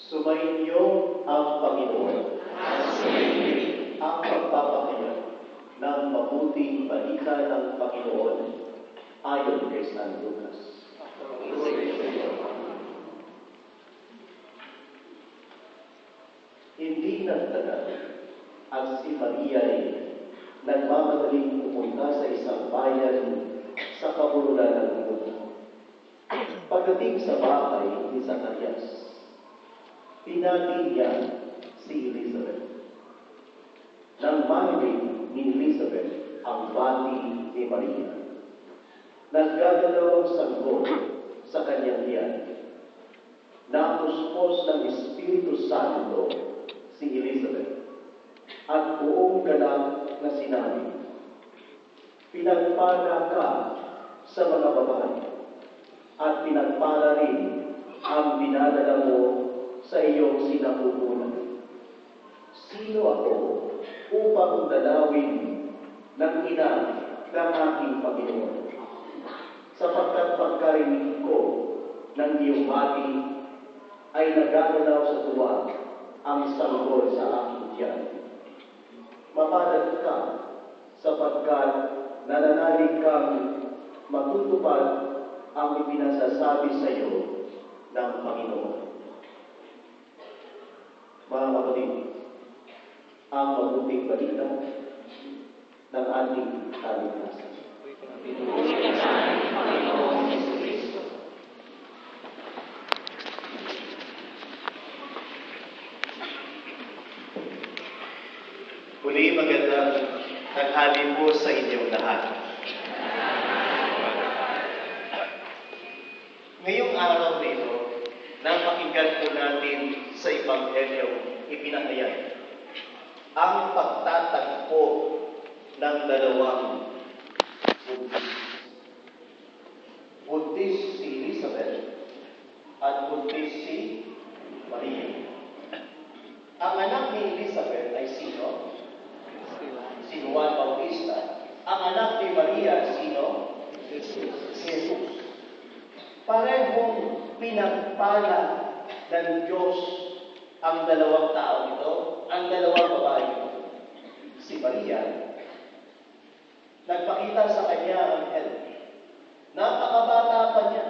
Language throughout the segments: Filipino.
Sumainyo ang Panginoon. Ang pagpapahayag ng mabuting balita ng Panginoon ayon kay San Lucas. Hindi nagtagal at si Maria ay nagmamadaling pupunta sa isang bayan sa kabulunan ng Juda. Pagdating sa bahay ni Zacarias, pinati niya si Elizabeth. Nang marinig ni Elizabeth ang bati ni Maria, nagdadalawang sanggol sa kanyang tiyan. Napuspos ng Espiritu Santo si Elizabeth at buong ganap na sinabi, "Pinagpala ka sa mga babae at pinagpala rin ang dinadala mo sa iyong sinapupunan. Sino ako upang dalawin ng ina ng aking Panginoon? Sapagkat pagkarinig ko ng iyong bati ay nagagalaw sa tuwa ang sanggol sa aking tiyan. Mapalad ka sapagkat nananalig kang matutupad ang ipinasasabi sa iyo ng Panginoon." Mga kapatid, ang mabuting balita ng ating kaligtasan. Muli magandang tanghali po sa inyong lahat. Ngayong araw nito, napakinggan po natin sa Ebanghelyo ipinahayag ang pagtatagpo ng dalawang buntis. Buntis si Elizabeth at buntis si Maria. Ang anak ni Elizabeth ay sino? Si Juan Bautista. Ang anak ni Maria sino? Si Jesus. Parehong pinagpala ng Diyos ang dalawang tao ito, ang dalawang babae ito. Si Maria, nagpakita sa kanya ang anghel. Napakabata pa niya.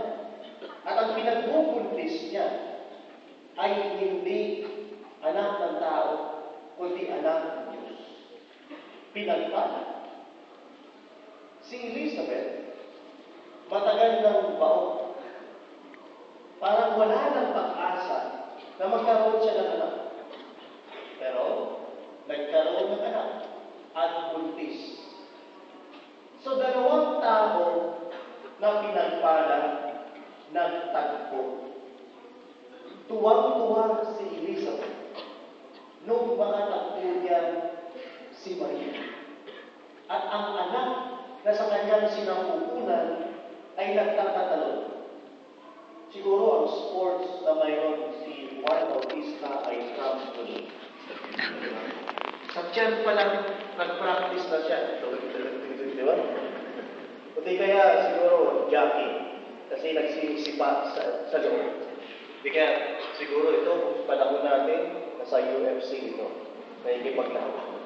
At ang pinagbubuntis niya ay hindi anak ng tao, kundi anak ng Diyos. Pinagpala. Si Elizabeth, matagal ng baon. Parang wala ng pag-asa na magkaroon siya ng anak. Pero, nagkaroon ng anak at buntis. So, dalawang tao na pinagpala, nagtagpo. Tuwang-tuwa si Elizabeth nung makatagpo niya si Maria. At ang anak na sa kanyang sinapupunan ay nagkakatalon. Siguro ang sports na mayroon si Juan Bautista ay trampoline. Sa tiyan pa lang nag-practice na siya. Di ba? Kundi kaya siguro jockey. Kasi nagsisipa sa loob. Di kaya siguro ito, panahon natin, nasa UFC ito. Nakikipaglaro.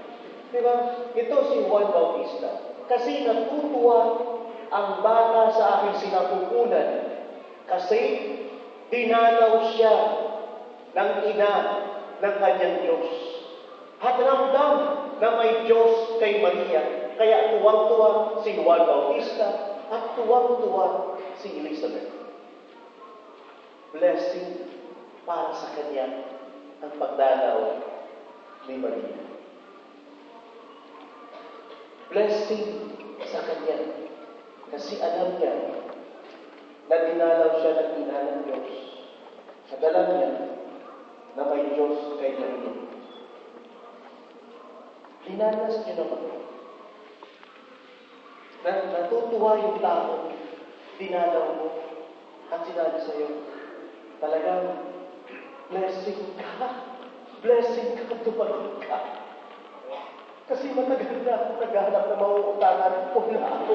Di ba? Ito si Juan Bautista. Kasi natutuwa ang bata sa aking sinapupunan. Kasi dinalaw siya ng ina ng kanyang Diyos. At ramdam na may Diyos kay Maria. Kaya tuwang-tuwa si Juan Bautista at tuwang-tuwa si Elizabeth. Blessing para sa kanya ang pagdalaw ni Maria. Blessing sa kanya kasi alam niya na dinalaw siya ng ina ng Diyos. At alam niya na may Diyos kay Maria. Dinanas niyo naman na natutuwa yung tao, dinalaw mo, at sinabi sa iyo, talagang blessing ka, tumagot ka. Kasi matagal na ako naghahanap na mauutangan. Wala ako.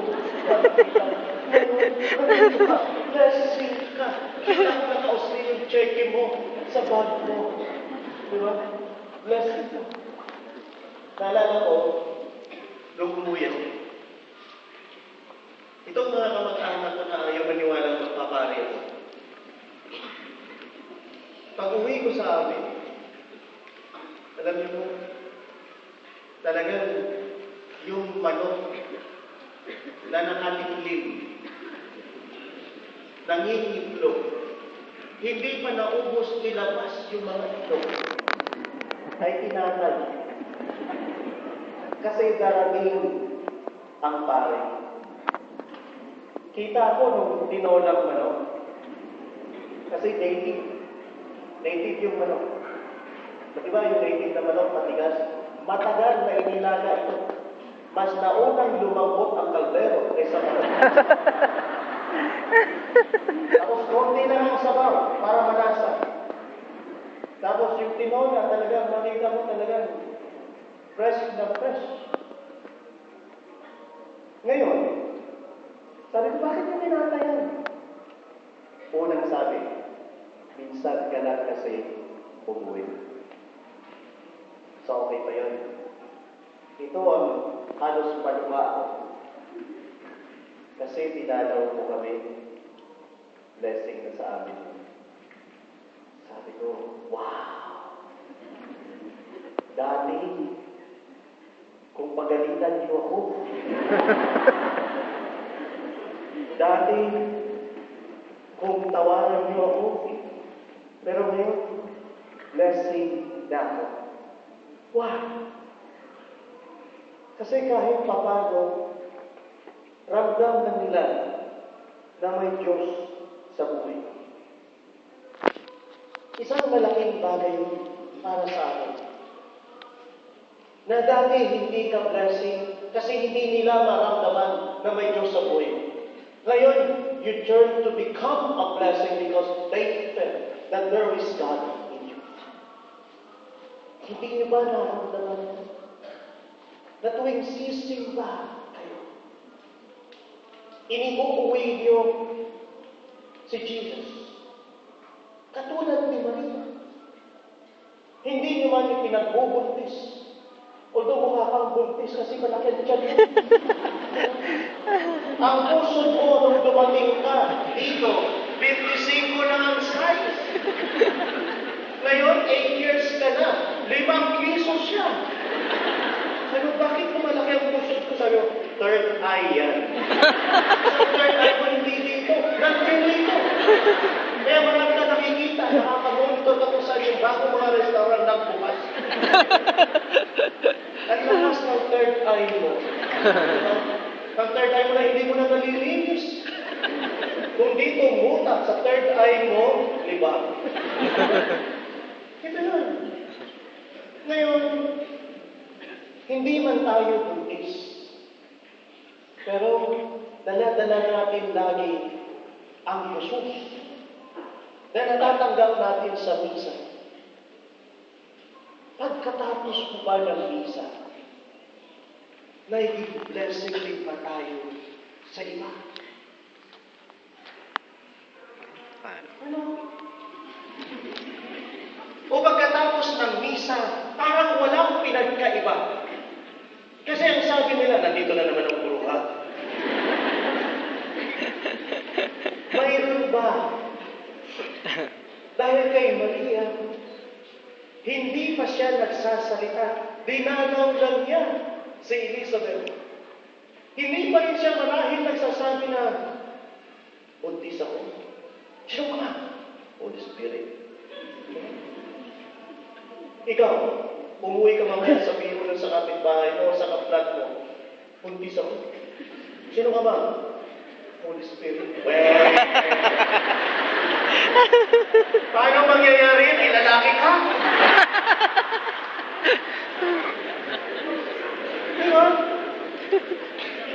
Blessing ka. Kita ko nakausli yung cheque mo sa bag mo. Di ba? Blessing ka. Naalala ko, nung umuwi ako. Itong mga kamag-anak ko na ayaw maniwala ng magpapari ako. Pag uwi ko sa amin, alam niyo po, talagang yung manok na nakatiklib, nangingitlog, hindi pa naubos nilabas yung mga itlog, ay tinatag. Kasi darating ang pare. Kita ko nung tinolang manok, kasi native yung manok. Di ba yung native na manok, matigas? Matagal na inilaga ito. Mas naunang lumambot ang kaldero kaysa manok. Tapos konti na ang sabaw para malasa. Tapos yung tinola talagang makita mo talagang fresh na fresh. Ngayon, sabi ko, bakit yung tinatayan? Unang sabi, minsan ka lang kasi umuwi. So, okay pa yun. Ito ang halos paluwa ako. Kasi pinalaw mo kami, blessing na sa amin. Sabi ko, wow! Dati, kung pagalitan niyo ako, dati, kung tawaran niyo ako, pero ngayon, blessing na ako. Wow! Kasi kahit papano, ramdam na nila na may Diyos sa buhay. Isang malaking bagay para sa akin. Na dati hindi ka blessing kasi hindi nila maramdaman na may Diyos sa buhay. Ngayon, you turn to become a blessing because they felt that there is God in you. Hindi niyo ba naramdaman na tuwing sisimba kayo, iniuuwi niyo si Jesus? Katulad ni Maria. Hindi niyo man ipinagbubuntis. Although mukha kang buntis kasi malaki ang tiyan mo. Ang puso mo nung dumating ka dito, 25 na ang size. Ngayon, 8 years ka na. 5 kilos siya. Sabi ko, bakit malaki ang puso ko? Sabi ko, third eye yan. So, third eye mo hindi dito. Nandiyan dito. Kaya marami na nakikita. Nakaka-monitor ka kung saan yung bago mga restaurant nagbukas. At lakas ng third eye mo. Ang third eye mo na hindi mo na nalilinis. Kung dito muta sa third eye mo, libang. Ito yun. Ngayon, hindi man tayo buntis. Pero dala-dala natin lagi ang Jesus na natatanggap natin sa misa. Pagkatapos mo ba ng misa, naging blessing din pa tayo sa iba? Ano? O pagkatapos ng misa, parang walang pinagkaiba. Kasi ang sabi nila, nandito na naman ang buruhat. Mayroon ba? Dahil kay Maria, hindi pa siya nagsasalita. Dinanaw lang niya si Elizabeth. Hindi pa rin siya marahil nagsasabi na, buntis ako. Sino ka? Holy Spirit. Ikaw, umuwi ka mamaya, sabihin mo lang sa kapitbahay mo, sa kaplat mo, buntis ako. Sino ka ba? Holy Spirit. Well, paano mangyayari yan? Ilalaki ka? Diba?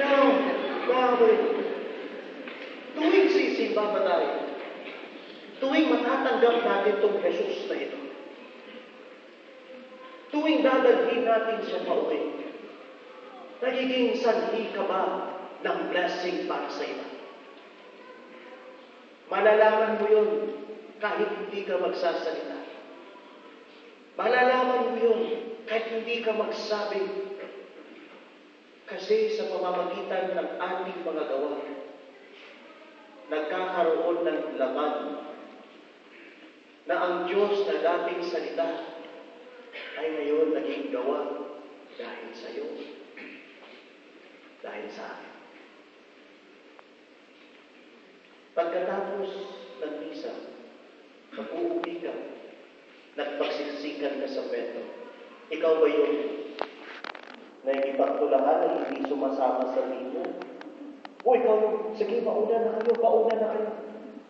No, bakit? Tuwing sisimba ba tayo? Tuwing matatanggap natin itong Jesus na ito. Tuwing dadalhin natin siya pauwi. Nagiging sanhi ka ba ng blessing para sa iba? Malalaman mo yun kahit hindi ka magsasalita. Malalaman mo yun kahit hindi ka magsabi. Kasi sa pamamagitan ng ating mga gawa, nagkakaroon ng laman na ang Diyos na dating salita ay ngayon naging gawa dahil sa iyo, dahil sa akin. Pagkatapos ng misa, mag-uuwi ka, nagpagsiksikan ka sa peto. Ikaw ba yun na ipagtulahan na hindi sumasama sa libo? O ikaw yung, sige, mauna na kayo.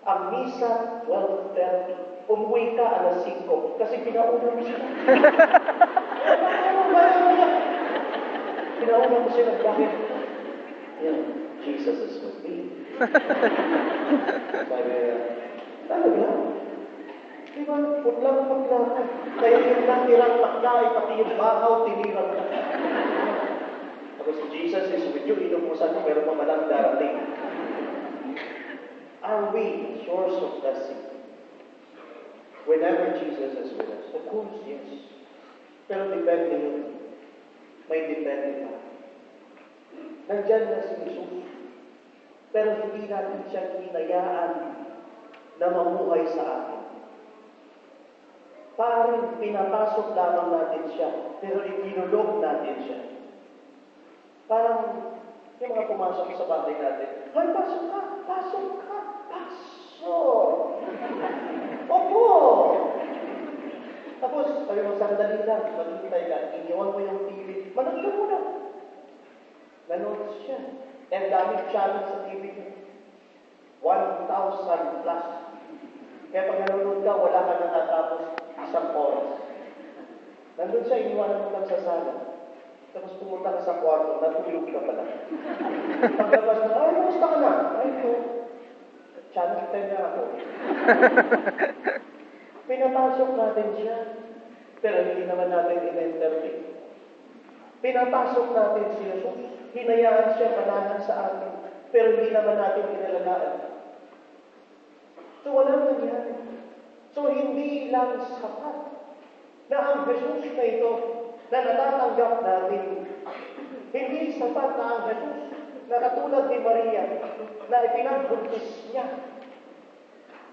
Ang misa, 12:30. Umuwi ka, 5:00. Kasi pinauna mo sila. Pinauna mo sila. Bakit? Yan, Jesus is with me. Sabi, talaga? Diba, putlang maglakad. Kaya yung natirang pagkain, pati yung bahaw, tinirang na. Tapos si Jesus is with you, inumusan mo, pero mamalang darating. Are we source of blessing? Whenever Jesus is with us? Of course, yes. Pero depende yun. May depende pa. Nandyan na si Jesus. Pero hindi natin siya hinayaan na mamuhay sa atin. Parang pinapasok lamang natin siya, pero itinulog natin siya. Parang yung mga pumasok sa bahay natin, "Ay, pasok ka! Pasok! Opo!" Tapos, sabi mo, sandali lang, maghintay ka, iniwan mo yung TV, manood mo na. Nanood siya. And daming channel sa TV niya. 1,000 plus. Kaya pag nanonood ka, wala ka natatapos 1 oras. Nandun siya, iniwanan mo lang sa sala. Tapos pumunta ka sa kwarto, natulog ka pala. Paglabas na, "Ay, kamusta ka na?" "Ay, ito, channel 10 na ako." Pinapasok natin siya, pero hindi naman natin in-entertain. Pinapasok natin si Jesus, hinayaan siya manahan sa atin, pero hindi naman natin inalagaan. So walang nangyari. So hindi lang sapat na ang Jesus na ito na natatanggap natin. Hindi sapat na ang Jesus na katulad ni Maria na ipinagbuntis niya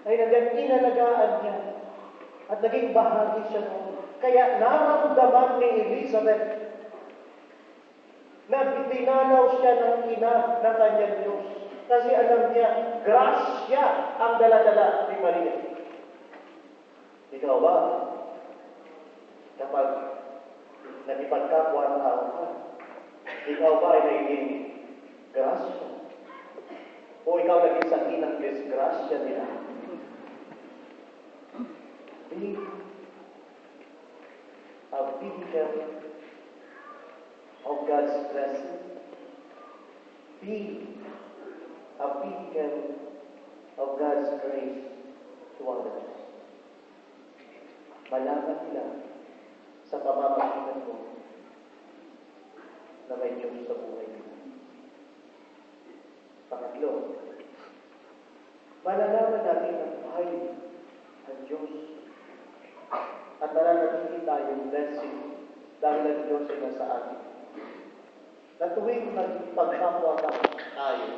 ay naging inalagaan niya at naging bahagi siya noon. Kaya naramdaman ni Elizabeth na dinalaw siya ng ina ng kanyang Diyos. Kasi alam niya, grasya ang dala-dala ni Maria. Ikaw ba? Kapag nagipagkapwa ng tao ka, ikaw ba ay naging grasya? O ikaw naging sakin ng disgrasya nila? Be a beacon of God's blessing. Be a beacon of God's grace to others. Malaman nila sa pamamagitan mo na may Diyos sa buhay nila. Pangatlo, malalaman natin ang mahal ng Diyos at mananatili tayong blessing dahil ang Diyos ay nasa atin. Na tuwing magpagkapwa tayo,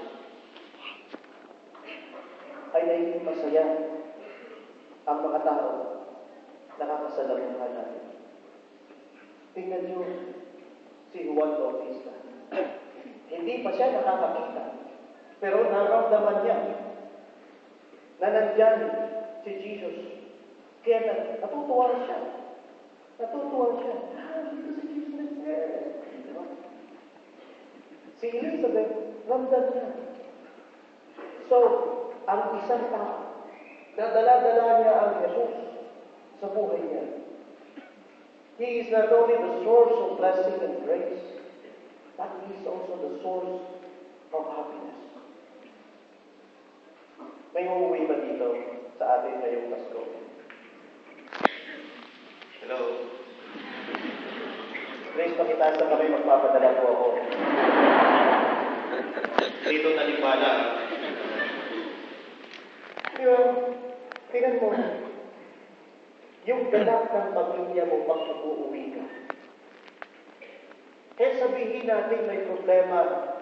ay naging masaya ang mga tao nakakasalamuhan natin. Tingnan niyo si Juan Bautista. Hindi pa siya nakakakita, pero naramdaman niya na nandyan si Jesus. Kaya natutuwa siya. Si Jesus is there. Si Elizabeth, ramdam niya. So, ang isang tao, dala-dala niya ang Jesus sa buhay niya. He is not only the source of blessing and grace, but He is also the source of happiness. May uuwi ba dito sa atin ngayong Pasko? Hello? Praise Please pakitaas na kami, magpapadala po ako. Dito talipala. Di ba? Tingnan mo. Yung ganap ng pamilya mo pag uuwi ka. Kaya sabihin natin may problema.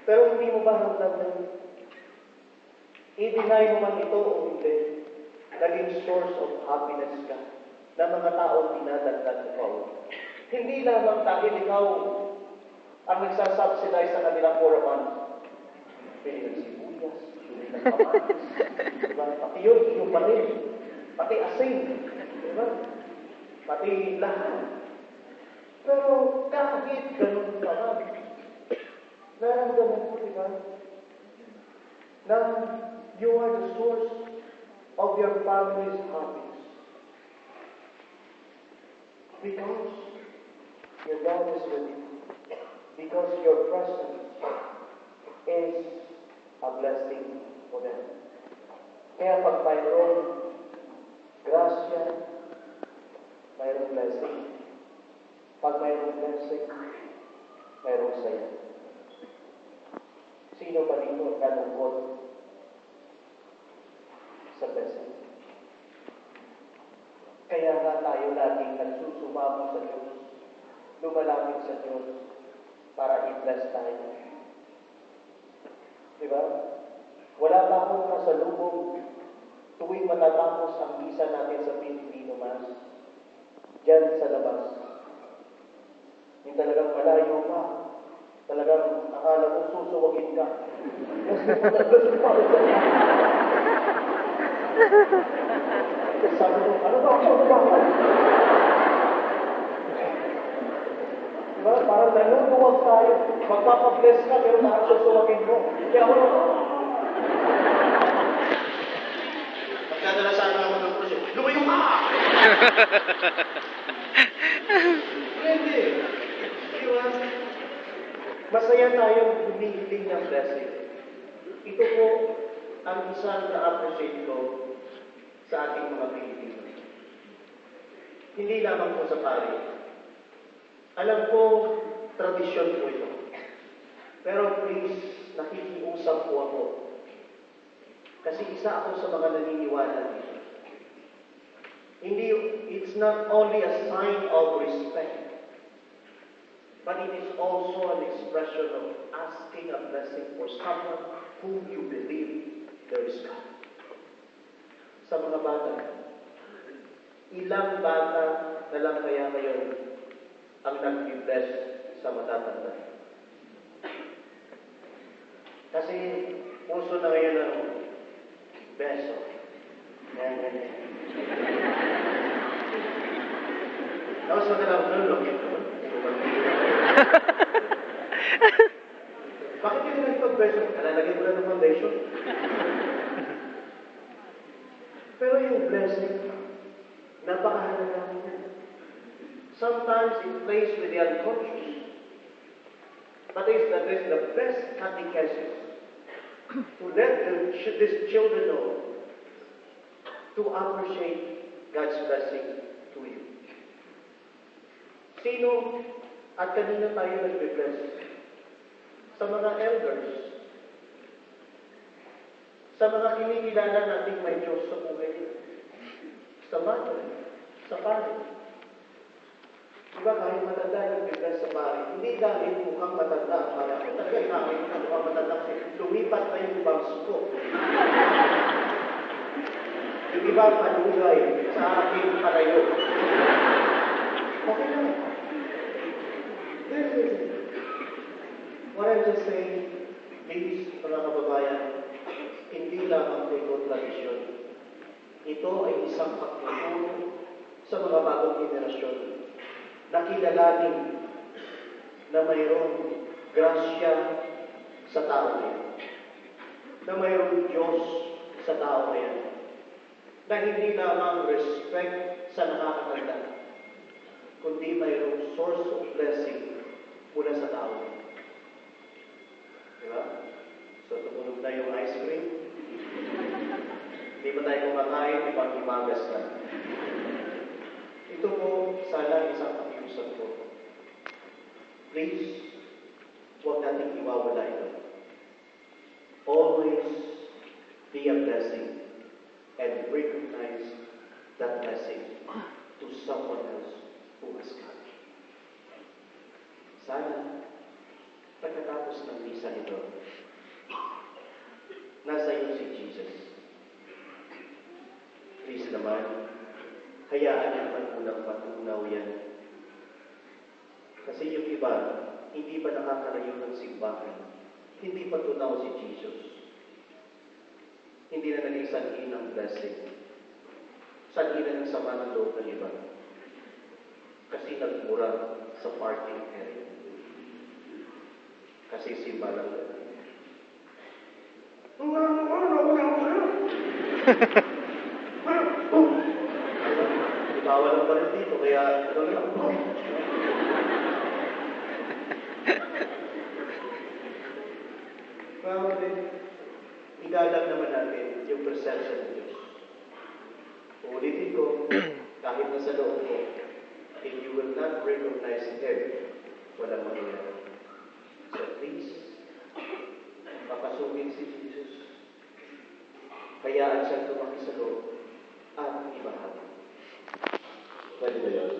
Pero hindi mo ba ramdam na i-deny mo man ito o hindi, naging source of happiness ka na mga tao dinadagdag mo. Hindi lamang dahil ikaw ang nagsasubsidize sa kanilang 4 months. Pili ng sibuyas, pili ng kamatis, diba? Pati yun, yung pa rin. Pati asin, diba? Pati lahat. Pero kahit ganun ka man, naramdaman mo, diba? Na you are the source of your family's happiness. Because your God is with you. Because your presence is a blessing for them. Kaya pag mayroong grasya, mayroong blessing. Pag mayroong blessing, mayroong saya. Sino ba dito nalungkot sa blessing? Kaya nga tayo laging nagsusumamo sa Diyos, lumalapit sa Diyos para i-bless tayo. Diba? Wala pa akong kasalubong tuwing matatapos ang misa natin sa Filipino Mass. Diyan sa labas. Yung talagang malayo pa. Talagang akala mo susuwagin ka. Sabi mo, ano ba? Diba? Parang nanunuwag tayo. Magpapabless ka, pero parang susuwagin mo. Kaya ako, magkadala sana ako ng project. Lumayo ka! Hindi. Diba? Masaya tayong humihiling ng blessing. Ito po ang isang na-appreciate ko sa ating mga Pilipino. Hindi lamang po sa pari. Alam ko, tradisyon po ito. Pero please, nakikiusap po ako. Kasi isa ako sa mga naniniwala dito. Hindi, it's not only a sign of respect, but it is also an expression of asking a blessing for someone whom you believe there is God. Sa mga bata, ilang bata na lang kaya ngayon ang nag-bless sa matatanda? Kasi puso na ngayon ang beso. Ganyan. Tapos magandang lulungin naman. Bakit hindi nagpag-beso? Nalalagay mo lang ng foundation. Pero yung blessing, napakahalaga niya. Sometimes it plays with the unconscious. But it's the best catechesis to let these children know to appreciate God's blessing to you. Sino at kanina tayo nag-bless? Sa mga elders, sa mga kinikilala nating may Diyos sa buhay, sa mother, sa pari. Diba kahit matanda nag-bless sa pari, hindi dahil mukhang matanda, para ako talaga inamin na mukhang matanda kasi lumipat na yung bangs ko. Yung iba panugay sa aking palayo. Okay na. What I'm just saying, please, mga kababayan, hindi lamang ito tradisyon. Ito ay isang pagtuturo sa mga bagong henerasyon na kilalanin na mayroong grasya sa tao na yan. Na mayroong Diyos sa tao na yan. Na hindi lamang respect sa nakakatanda, kundi mayroong source of blessing mula sa tao. Diba? So, tumunog na yung ice cream. Hindi ba tayo kumakain, ipang-imagas na. Ito po, sana isang pakiusap ko. Please, huwag nating iwawala ito. Always be a blessing and recognize that blessing to someone else who has come. Sana, pagkatapos ng misa ito, nasa iyo si Jesus. Please naman, hayaan niyo naman unang matunaw yan. Kasi yung iba, hindi pa nakakalayo ng simbahan. Hindi pa tunaw si Jesus. Hindi na naging sanhin ng blessing. Sanhin na ng sama ng loob ng iba. Kasi nagmura sa parking area. Kasi simba lang na. Bawal ang parin dito, kaya ano lang. Grabe, igalang naman natin yung presensya ng Diyos. Ulitin ko, kahit nasa loob ko, if you will not recognize Him, walang mangyayari. So please, papasugin si Jesus. Hayaan siya lumaki sa loob at ibahagi. Pwede ba yun?